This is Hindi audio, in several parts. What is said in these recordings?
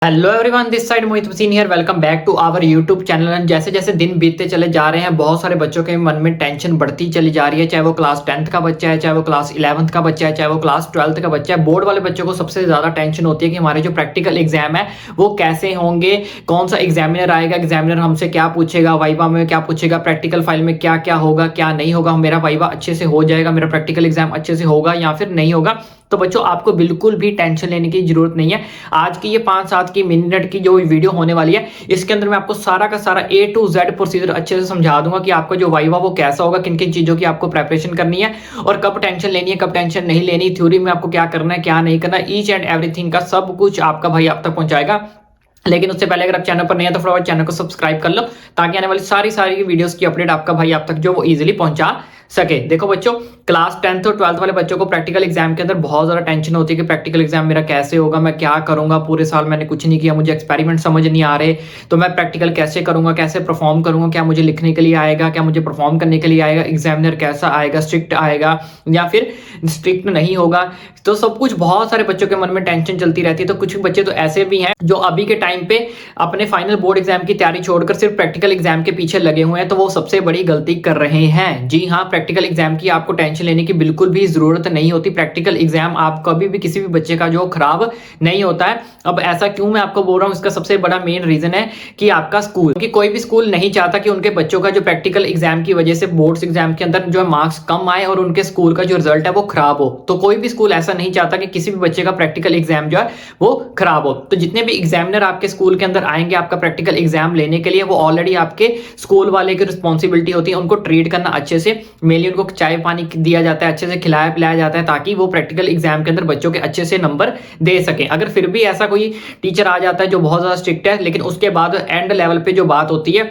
Hello everyone, this side Mohit Hussain here. Welcome back to our YouTube channel. And जैसे जैसे दिन बीतते चले जा रहे हैं, बहुत सारे बच्चों के मन में टेंशन बढ़ती चली जा रही है। चाहे वो क्लास 10th का बच्चा है, चाहे वो क्लास 11th का बच्चा है, चाहे वो क्लास 12th का बच्चा है। बोर्ड वाले बच्चों को सबसे ज्यादा टेंशन होती है कि हमारे जो प्रैक्टिकल एग्जाम है वो कैसे होंगे, कौन सा एग्जामिनर आएगा, एग्जामिनर हमसे क्या पूछेगा, वाइवा में क्या पूछेगा, प्रैक्टिकल फाइल में क्या क्या होगा, क्या नहीं होगा, मेरा वाइवा अच्छे से हो जाएगा, मेरा प्रैक्टिकल एग्जाम अच्छे से होगा या फिर नहीं होगा। तो बच्चों, आपको बिल्कुल भी टेंशन लेने की जरूरत नहीं है। आज की ये 5-7 की मिनट की जो वीडियो होने वाली है, इसके अंदर मैं आपको सारा का सारा A to Z प्रोसीजर अच्छे से समझा दूंगा कि आपका जो वाइवा वो कैसा होगा, किन किन चीजों की आपको प्रेपरेशन करनी है और कब टेंशन लेनी है, कब टेंशन नहीं लेनी, थ्योरी में आपको क्या करना है, क्या नहीं करना, ईच एंड एवरीथिंग का सब कुछ आपका भाई आप तक पहुंचाएगा। लेकिन उससे पहले अगर आप चैनल पर नहीं है तो फटाफट चैनल को सब्सक्राइब कर लो, ताकि आने वाली सारी वीडियोस की अपडेट आपका भाई आप तक जो वो इजीली पहुंचा सके। देखो बच्चों, क्लास 10th और 12th वाले बच्चों को प्रैक्टिकल एग्जाम के अंदर बहुत ज्यादा टेंशन होती है कि प्रैक्टिकल एग्जाम मेरा कैसे होगा, मैं क्या करूंगा, पूरे साल मैंने कुछ नहीं किया, मुझे एक्सपेरिमेंट समझ नहीं आ रहे, तो मैं प्रैक्टिकल कैसे करूंगा, कैसे परफॉर्म करूंगा, क्या मुझे लिखने के लिए आएगा, क्या मुझे परफॉर्म करने के लिए आएगा, एग्जामिनर कैसा आएगा, स्ट्रिक्ट आएगा या फिर स्ट्रिक्ट नहीं होगा। तो सब कुछ बहुत सारे बच्चों के मन में टेंशन चलती रहती है। तो कुछ बच्चे तो ऐसे भी हैं जो अभी के टाइम पे अपने फाइनल बोर्ड एग्जाम की तैयारी छोड़कर सिर्फ प्रैक्टिकल एग्जाम के पीछे लगे हुए हैं, तो वो सबसे बड़ी गलती कर रहे हैं। जी हाँ, प्रैक्टिकल एग्जाम की आपको टेंशन लेने की बिल्कुल भी जरूरत नहीं होती। प्रैक्टिकल एग्जाम आप कभी भी किसी भी बच्चे का जो खराब नहीं होता है। अब ऐसा क्यों मैं आपको बोल रहा हूँ, इसका सबसे बड़ा मेन रीजन है कि आपका स्कूल, कि कोई भी स्कूल नहीं चाहता कि उनके बच्चों का जो प्रैक्टिकल एग्जाम की वजह से बोर्ड्स एग्जाम के अंदर जो मार्क्स कम आए और उनके स्कूल का जो रिजल्ट है वो खराब हो। तो कोई भी स्कूल ऐसा नहीं चाहता कि किसी भी बच्चे का प्रैक्टिकल एग्जाम जो है वो खराब हो। तो जितने भी एग्जामिनर आपके स्कूल के अंदर आएंगे आपका प्रैक्टिकल एग्जाम लेने के लिए, वो ऑलरेडी आपके स्कूल वाले की रिस्पॉन्सिबिलिटी होती है उनको ट्रीट करना अच्छे से। मेनली उनको चाय पानी दिया जाता है, अच्छे से खिलाया पिलाया जाता है, ताकि वो प्रैक्टिकल एग्जाम के अंदर बच्चों के अच्छे से नंबर दे सके। अगर फिर भी ऐसा कोई टीचर आ जाता है जो बहुत ज्यादा स्ट्रिक्ट है, लेकिन उसके बाद एंड लेवल पे जो बात होती है,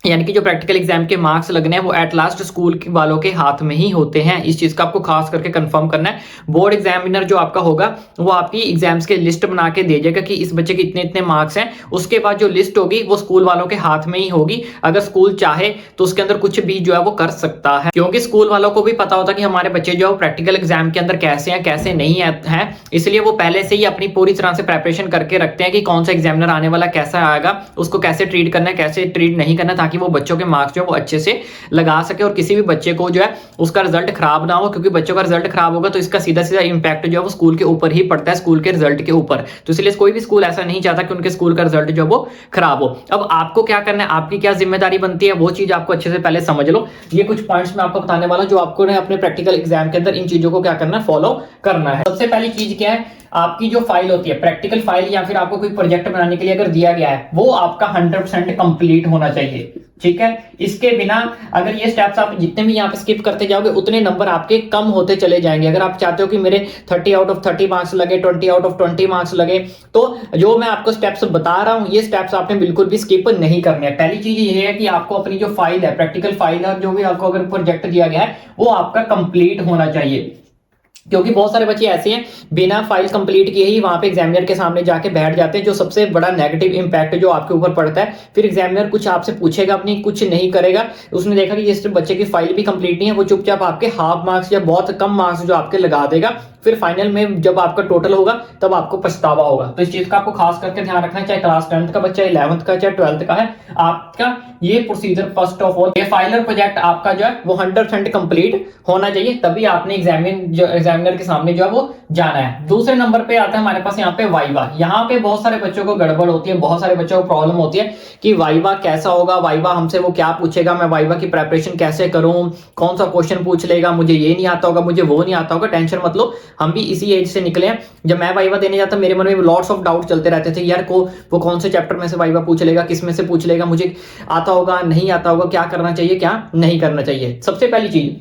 यानी कि जो प्रैक्टिकल एग्जाम के मार्क्स लगने हैं वो एट लास्ट स्कूल वालों के हाथ में ही होते हैं। इस चीज का आपको खास करके कंफर्म करना है। बोर्ड एग्जामिनर जो आपका होगा वो आपकी एग्जाम्स के लिस्ट बना के दे देगा कि इस बच्चे के इतने इतने मार्क्स हैं। उसके बाद जो लिस्ट होगी वो स्कूल वालों के हाथ में ही होगी। अगर स्कूल चाहे तो उसके अंदर कुछ भी जो है वो कर सकता है, क्योंकि स्कूल वालों को भी पता होता है कि हमारे बच्चे जो है प्रैक्टिकल एग्जाम के अंदर कैसे हैं, कैसे नहीं है। इसलिए वो पहले से ही अपनी पूरी तरह से प्रेपरेशन करके रखते हैं कि कौन सा एग्जामिनर आने वाला कैसा आएगा, उसको कैसे ट्रीट करना है, कैसे ट्रीट नहीं करना, ताकि वो बच्चों के मार्क्स जो वो अच्छे से लगा सके और किसी भी बच्चे को जो है उसका रिजल्ट खराब ना हो। क्योंकि बच्चों का रिजल्ट खराब होगा तो इसका सीधा सीधा इंपैक्ट जो है वो स्कूल के ऊपर ही पड़ता है, स्कूल के रिजल्ट के ऊपर। तो इसलिए कोई भी स्कूल ऐसा नहीं चाहता कि उनके स्कूल का रिजल्ट जो है वो खराब हो। अब आपको क्या करना है, आपकी क्या जिम्मेदारी बनती है, वो चीज आपको अच्छे से पहले समझ लो। ये कुछ पॉइंट्स मैं आपको बताने वाला हूं जो आपको अपने प्रैक्टिकल एग्जाम के अंदर इन चीजों को क्या करना है, फॉलो करना है। सबसे पहली चीज क्या है, आपकी जो फाइल होती है प्रैक्टिकल फाइल या फिर आपको कोई प्रोजेक्ट बनाने के लिए अगर दिया गया है वो आपका 100% कंप्लीट होना चाहिए। ठीक है, इसके बिना अगर ये स्टेप्स आप जितने भी यहाँ पे स्किप करते जाओगे उतने नंबर आपके कम होते चले जाएंगे। अगर आप चाहते हो कि मेरे 30 आउट ऑफ 30 मार्क्स लगे, 20 आउट ऑफ 20 मार्क्स लगे, तो जो मैं आपको स्टेप्स बता रहा हूं ये स्टेप्स आपने बिल्कुल भी स्किप नहीं करने हैं। पहली चीज ये है कि आपको अपनी जो फाइल है, प्रैक्टिकल फाइल है, जो भी आपको अगर प्रोजेक्ट दिया गया है वो आपका कंप्लीट होना चाहिए। क्योंकि बहुत सारे बच्चे ऐसे हैं बिना फाइल कंप्लीट किए ही वहां पे एग्जामिनर के सामने जाके बैठ जाते हैं, जो सबसे बड़ा नेगेटिव इंपैक्ट जो आपके ऊपर पड़ता है। फिर एग्जामिनर कुछ आपसे पूछेगा अपनी, कुछ नहीं करेगा, उसने देखा कि इस बच्चे की फाइल भी कंप्लीट नहीं है, वो चुपचाप आपके हाफ मार्क्स या बहुत कम मार्क्स जो आपके लगा देगा। फिर फाइनल में जब आपका टोटल होगा तब आपको पछतावा होगा। तो इस चीज का आपको खास करके ध्यान रखना है, चाहे क्लास 10th का बच्चा, 11th का, चाहे 12th का है, आपका ये प्रोसीजर फर्स्ट ऑफ ऑल, ये फाइनल प्रोजेक्ट आपका जो है वो 100% कंप्लीट होना चाहिए, तभी आपने एग्जामिनर के सामने जो है वो जाना है। दूसरे नंबर पे आता है हमारे पास यहाँ पे वाइवा। यहाँ पे बहुत सारे बच्चों को गड़बड़ होती है, बहुत सारे बच्चों को प्रॉब्लम होती है कि वाइवा कैसा होगा, वाइवा हमसे वो क्या पूछेगा, मैं वाइवा की प्रेपरेशन कैसे करूं, कौन सा क्वेश्चन पूछ लेगा, मुझे ये नहीं आता होगा, मुझे वो नहीं आता होगा। टेंशन मत लो, हम भी इसी एज से निकले हैं। जब मैं वाइवा देने जाता मेरे मन में लॉट्स ऑफ डाउट चलते रहते थे, यार को वो कौन से चैप्टर में से वाइवा पूछ लेगा, किस में से पूछ लेगा, मुझे आता होगा नहीं आता होगा, क्या करना चाहिए क्या नहीं करना चाहिए। सबसे पहली चीज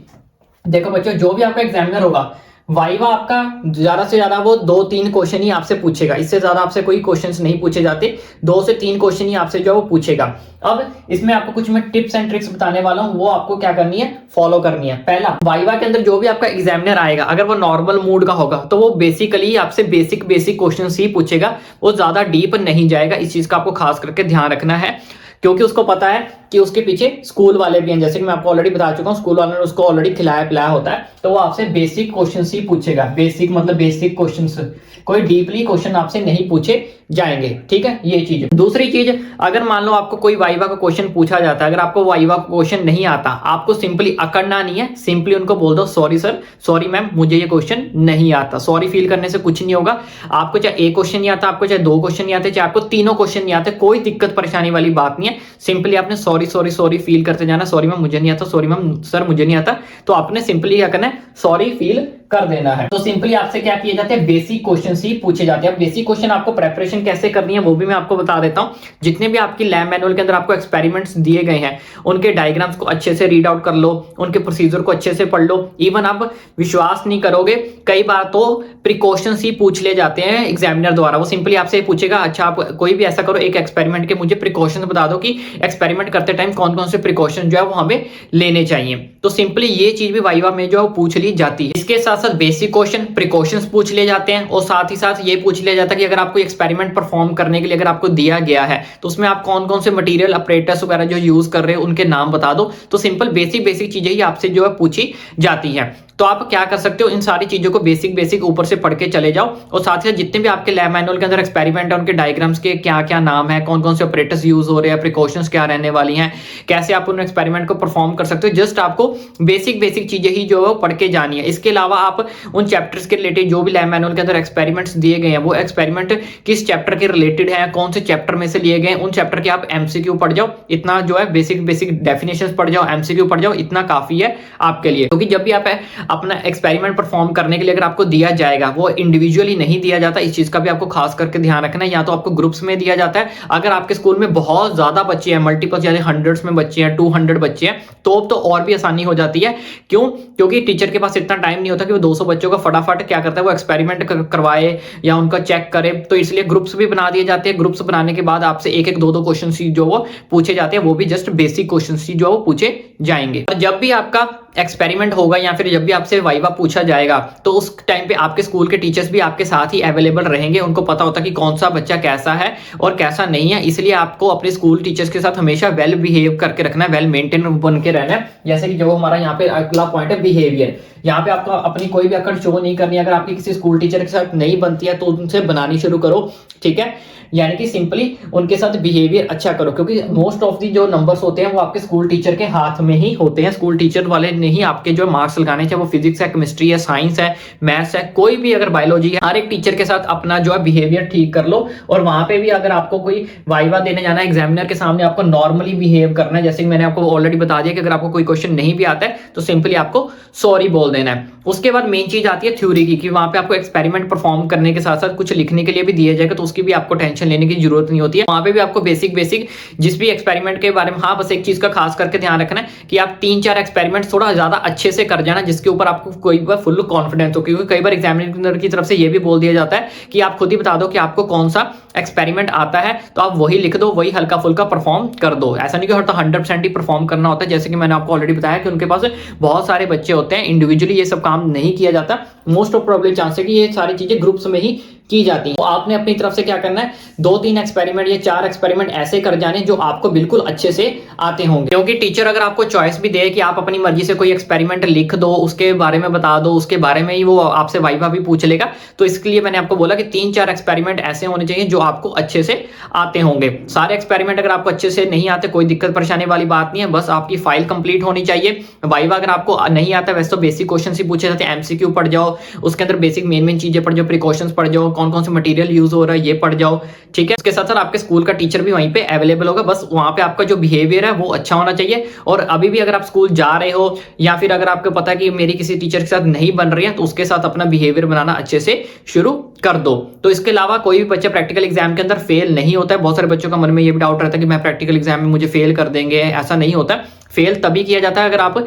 देखो बच्चों, जो भी आपका एग्जामिनर होगा वाइवा आपका ज्यादा से ज्यादा वो 2-3 क्वेश्चन ही आपसे पूछेगा, इससे ज्यादा आपसे कोई क्वेश्चंस नहीं पूछे जाते। 2 से 3 क्वेश्चन ही आपसे जो है वो पूछेगा। अब इसमें आपको कुछ मैं टिप्स एंड ट्रिक्स बताने वाला हूं, वो आपको क्या करनी है, फॉलो करनी है। पहला, वाइवा के अंदर जो भी आपका एग्जामिनर आएगा अगर वो नॉर्मल मूड का होगा तो वो बेसिकली आपसे बेसिक क्वेश्चन ही पूछेगा, वो ज्यादा डीप नहीं जाएगा। इस चीज का आपको खास करके ध्यान रखना है, क्योंकि उसको पता है कि उसके पीछे स्कूल वाले भी हैं, जैसे कि मैं आपको ऑलरेडी बता चुका हूँ, स्कूल वालों ने उसको ऑलरेडी खिलाया पिलाया होता है, तो वो आपसे बेसिक क्वेश्चन ही पूछेगा। बेसिक मतलब बेसिक क्वेश्चन, कोई डीपली क्वेश्चन आपसे नहीं पूछे जाएंगे, ठीक है। ये चीज। दूसरी चीज, अगर मान लो आपको कोई वाइवा का क्वेश्चन पूछा जाता है, अगर आपको वाइवा का क्वेश्चन नहीं आता, आपको सिंपली अकड़ना नहीं है, सिंपली उनको बोल दो सॉरी सर, सॉरी मैम, मुझे ये क्वेश्चन नहीं आता। सॉरी फील करने से कुछ नहीं होगा। आपको चाहे एक क्वेश्चन नहीं आता, आपको चाहे दो क्वेश्चन नहीं आते, चाहे आपको तीनों क्वेश्चन नहीं आते, कोई दिक्कत परेशानी वाली बात नहीं है। सिंपली आपने सॉरी सॉरी सॉरी फील करते जाना, सॉरी मैम मुझे नहीं आता, सॉरी मैम सर मुझे नहीं आता। तो आपने सिंपली क्या करना है, सॉरी फील कर देना है। तो सिंपली आपसे क्या किए जाते हैं, बेसिक क्वेश्चंस ही पूछे जाते हैं। बेसिक क्वेश्चन आपको प्रेपरेशन कैसे करनी है वो भी मैं आपको बता देता हूं। जितने भी आपकी लैब मैनुअल के अंदर आपको एक्सपेरिमेंट्स दिए गए हैं, उनके डायग्राम्स को अच्छे से रीड आउट कर लो, उनके प्रोसीजर को अच्छे से पढ़ लो। इवन आप विश्वास नहीं करोगे, कई बार तो प्रिकॉशंस ही पूछ ले जाते हैं एग्जामिनर द्वारा। वो सिंपली आपसे पूछेगा, अच्छा आप कोई भी ऐसा करो, एक एक्सपेरिमेंट के मुझे प्रिकॉशंस बता दो कि एक्सपेरिमेंट करते टाइम कौन कौन से प्रिकॉशन जो है वो हमें लेने चाहिए। तो सिंपली ये चीज भी वाइवा में जो है पूछ ली जाती है। इसके साथ साथ बेसिक क्वेश्चन, प्रिकॉशंस पूछ लिए जाते हैं, और साथ ही साथ ये पूछ लिया जाता है कि अगर आपको एक्सपेरिमेंट परफॉर्म करने के लिए अगर आपको दिया गया है, तो उसमें आप कौन कौन से मटेरियल अपरेटस वगैरह जो यूज कर रहे हैं उनके नाम बता दो। तो सिंपल बेसिक चीजें ही आपसे जो है पूछी जाती है। तो आप क्या कर सकते हो, इन सारी चीजों को बेसिक ऊपर से पढ़ के चले जाओ, और साथ ही साथ जितने भी आपके लैब मैनुअल के अंदर एक्सपेरिमेंट है उनके डायग्राम्स के क्या क्या नाम है, कौन कौन से ऑपरेटर्स यूज हो रहे हैं, प्रिकॉशंस क्या रहने वाली हैं, कैसे आप उन एक्सपेरिमेंट को परफॉर्म कर सकते हो, जस्ट आपको बेसिक चीजें ही जो है पढ़ के जानी है। इसके अलावा आप उन चैप्टर्स के रिलेटेड जो भी लैब मैनुअल के अंदर एक्सपेरिमेंट्स दिए गए हैं, वो एक्सपेरिमेंट किस चैप्टर के रिलेटेड है, कौन से चैप्टर में से लिए गए, उन चैप्टर के आप एमसीक्यू पढ़ जाओ। इतना जो है बेसिक डेफिनेशंस पढ़ जाओ, एमसीक्यू पढ़ जाओ, इतना काफी है आपके लिए। क्योंकि जब भी आप अपना एक्सपेरिमेंट परफॉर्म करने के लिए अगर आपको दिया जाएगा, वो इंडिविजुअली नहीं दिया जाता, इस चीज का भी आपको खास करके ध्यान रखना है। या तो आपको ग्रुप्स में दिया जाता है, अगर आपके स्कूल में बहुत ज्यादा बच्चे हैं, मल्टीपल यानी हंड्रेड्स में बच्चे हैं, 200 बच्चे हैं, तो और भी आसानी हो जाती है। क्यों? क्योंकि टीचर के पास इतना टाइम नहीं होता कि वो 200 बच्चों का फटाफट क्या करता है, वो एक्सपेरिमेंट करवाए या उनका चेक करे। तो इसलिए ग्रुप्स भी बना दिए जाते हैं। ग्रुप्स बनाने के बाद आपसे एक दो क्वेश्चन जो वो पूछे जाते हैं, वो भी जस्ट बेसिक क्वेश्चन जो वो पूछे जाएंगे। और जब भी आपका एक्सपेरिमेंट होगा या फिर जब भी आपसे वाइवा पूछा जाएगा, तो उस टाइम पे आपके स्कूल के टीचर्स भी आपके साथ ही अवेलेबल रहेंगे। उनको पता होता है कि कौन सा बच्चा कैसा है और कैसा नहीं है, इसलिए आपको अपने स्कूल टीचर्स के साथ हमेशा वेल बिहेव करके रखना है, वेल मेंटेन बन के रहना है। जैसे कि जो हमारा यहाँ पे अगला पॉइंट है बिहेवियर, यहाँ पे आपको अपनी कोई भी अकड़ शो नहीं करनी। अगर आपकी किसी स्कूल टीचर के साथ नहीं बनती है तो उनसे बनानी शुरू करो, ठीक है। यानी कि सिंपली उनके साथ बिहेवियर अच्छा करो, क्योंकि मोस्ट ऑफ दी जो नंबर्स होते हैं वो आपके स्कूल टीचर के हाथ में ही होते हैं। स्कूल टीचर वाले नहीं आपके जो मार्क्स लगाने, चाहे वो फिजिक्स है, केमिस्ट्री है, साइंस है, मैथ्स है, कोई भी अगर बायोलॉजी है, हर एक टीचर के साथ अपना जो है बिहेवियर ठीक कर लो। और वहां पे भी अगर आपको कोई वाइवा देने जाना है एग्जामिनर के सामने, आपको नॉर्मली बिहेव करना है। जैसे कि मैंने आपको ऑलरेडी बता दिया कि अगर आपको कोई क्वेश्चन नहीं भी आता है तो सिंपली आपको सॉरी बोल देना है। उसके बाद मेन चीज आती है थ्योरी की, कि वहां पे आपको एक्सपेरिमेंट परफॉर्म करने के साथ साथ कुछ लिखने के लिए भी दिया जाएगा, तो उसकी भी आपको टेंशन लेने की जरूरत नहीं होती है। वहां पे भी आपको बेसिक जिस भी एक्सपेरिमेंट के बारे में, हाँ बस एक चीज का खास करके ध्यान रखना है कि आप 3-4 एक्सपेरिमेंट थोड़ा ज्यादा अच्छे से कर जाना, जिसके ऊपर आपको कोई बार फुल कॉन्फिडेंस हो। क्योंकि कई बार एग्जामिनर की तरफ से ये भी बोल दिया जाता है कि आप खुद ही बता दो कि आपको कौन सा एक्सपेरिमेंट आता है, तो आप वही लिख दो, वही हल्का फुल्का परफॉर्म कर दो। ऐसा नहीं कि हर 100% ही परफॉर्म करना होता है। जैसे कि मैंने आपको ऑलरेडी बताया कि उनके पास बहुत सारे बच्चे होते हैं, इंडिविजुअली ये सब काम नहीं किया जाता। मोस्ट ऑफ प्रोबेबली चांस है कि ये सारी चीजें ग्रुप्स में ही की जाती हैं। तो आपने अपनी तरफ से क्या करना है, 2-3 एक्सपेरिमेंट या 4 एक्सपेरिमेंट ऐसे कर जाने जो आपको बिल्कुल अच्छे से आते होंगे। क्योंकि टीचर अगर आपको चॉइस भी दे कि आप अपनी मर्जी से कोई एक्सपेरिमेंट लिख दो, उसके बारे में बता दो, उसके बारे में ही वो आपसे वाइवा भी पूछ लेगा, तो इसके लिए मैंने आपको बोला कि 3-4 एक्सपेरिमेंट ऐसे होने चाहिए जो आपको अच्छे से आते होंगे। सारे एक्सपेरिमेंट अगर आपको अच्छे से नहीं आते, कोई दिक्कत परेशानी वाली बात नहीं है, बस आपकी फाइल कंप्लीट होनी चाहिए। वाइवा अगर आपको नहीं आता, वैसे तो बेसिक क्वेश्चन ही पूछे जाते हैं, एमसीक्यू पढ़ जाओ, उसके अंदर बेसिक मेन चीजें पढ़ जाओ, प्रिकॉशंस पढ़ जाओ, कौन कौन से मटेरियल यूज हो रहा है ये पढ़ जाओ, ठीक है। उसके साथ साथ आपके स्कूल का टीचर भी वहीं पे अवेलेबल होगा, बस वहां पे आपका जो बिहेवियर है वो अच्छा होना चाहिए। और अभी भी अगर आप स्कूल जा रहे हो या फिर अगर आपको पता है कि मेरी किसी टीचर के साथ नहीं बन रही है, तो उसके साथ अपना बिहेवियर बनाना अच्छे से शुरू कर दो। तो इसके अलावा कोई भी बच्चा प्रैक्टिकल एग्जाम के अंदर फेल नहीं होता है। बहुत सारे बच्चों का मन में ये भी डाउट रहता है कि मैं प्रैक्टिकल एग्जाम में मुझे फेल कर देंगे, ऐसा नहीं होता। फेल तभी किया जाता है अगर आप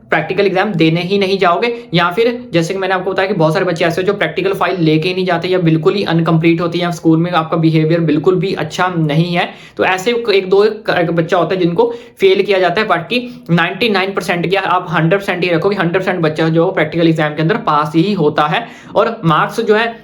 प्रैक्टिकल एग्जाम देने ही नहीं जाओगे, या फिर जैसे कि मैंने आपको बताया कि बहुत सारे बच्चे ऐसे जो प्रैक्टिकल फाइल लेके ही नहीं जाते, या बिल्कुल ही अनकंप्लीट होती है, या स्कूल में आपका बिहेवियर बिल्कुल भी अच्छा नहीं है। तो ऐसे 1-2 बच्चा होता है जिनको फेल किया जाता है। बाकी 99% क्या आप 100% ही रखो कि 100% बच्चा जो प्रैक्टिकल एग्जाम के अंदर पास ही होता है। और मार्क्स जो है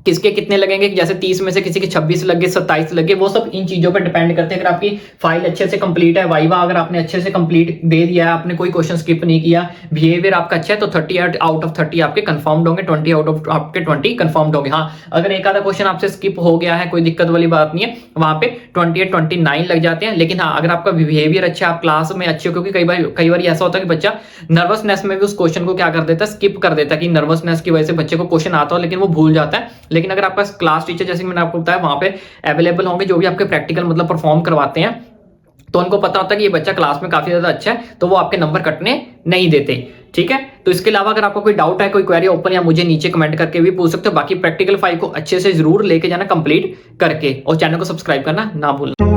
किसके कितने लगेंगे, जैसे 30 में से किसी के 26 लगे, 27 लगे, वो सब इन चीजों पर डिपेंड करते हैं। अगर आपकी फाइल अच्छे से कंप्लीट है, वाइवा अगर आपने अच्छे से कंप्लीट दे दिया है, आपने कोई क्वेश्चन स्किप नहीं किया, बिहेवियर आपका अच्छा है, तो 30 आउट ऑफ 30 आपके कंफर्म्ड होंगे, 20 आउट ऑफ आपके 20 कंफर्म्ड होंगे। हाँ, अगर एक आधा क्वेश्चन आपसे स्किप हो गया है, कोई दिक्कत वाली बात नहीं है, वहां पे 28 29 लग जाते हैं। लेकिन हाँ, अगर आपका बिहेवियर अच्छा है, आप क्लास में अच्छे हो, क्योंकि कई बार ऐसा होता है कि बच्चा नर्वसनेस में भी उस क्वेश्चन को क्या कर देता है, स्किप कर देता है, कि नर्वसनेस की वजह से बच्चे को क्वेश्चन आता हो लेकिन वो भूल जाता है। लेकिन अगर आपका क्लास टीचर, जैसे मैंने आपको बताया, वहां पे अवेलेबल होंगे, जो भी आपके प्रैक्टिकल मतलब परफॉर्म करवाते हैं, तो उनको पता होता है कि ये बच्चा क्लास में काफी ज्यादा अच्छा है, तो वो आपके नंबर कटने नहीं देते। ठीक है, तो इसके अलावा अगर आपको कोई डाउट है, कोई क्वेरी ओपन, या मुझे नीचे कमेंट करके भी पूछ सकते हो। बाकी प्रैक्टिकल फाइल को अच्छे से जरूर लेके जाना कंप्लीट करके, और चैनल को सब्सक्राइब करना ना भूलना।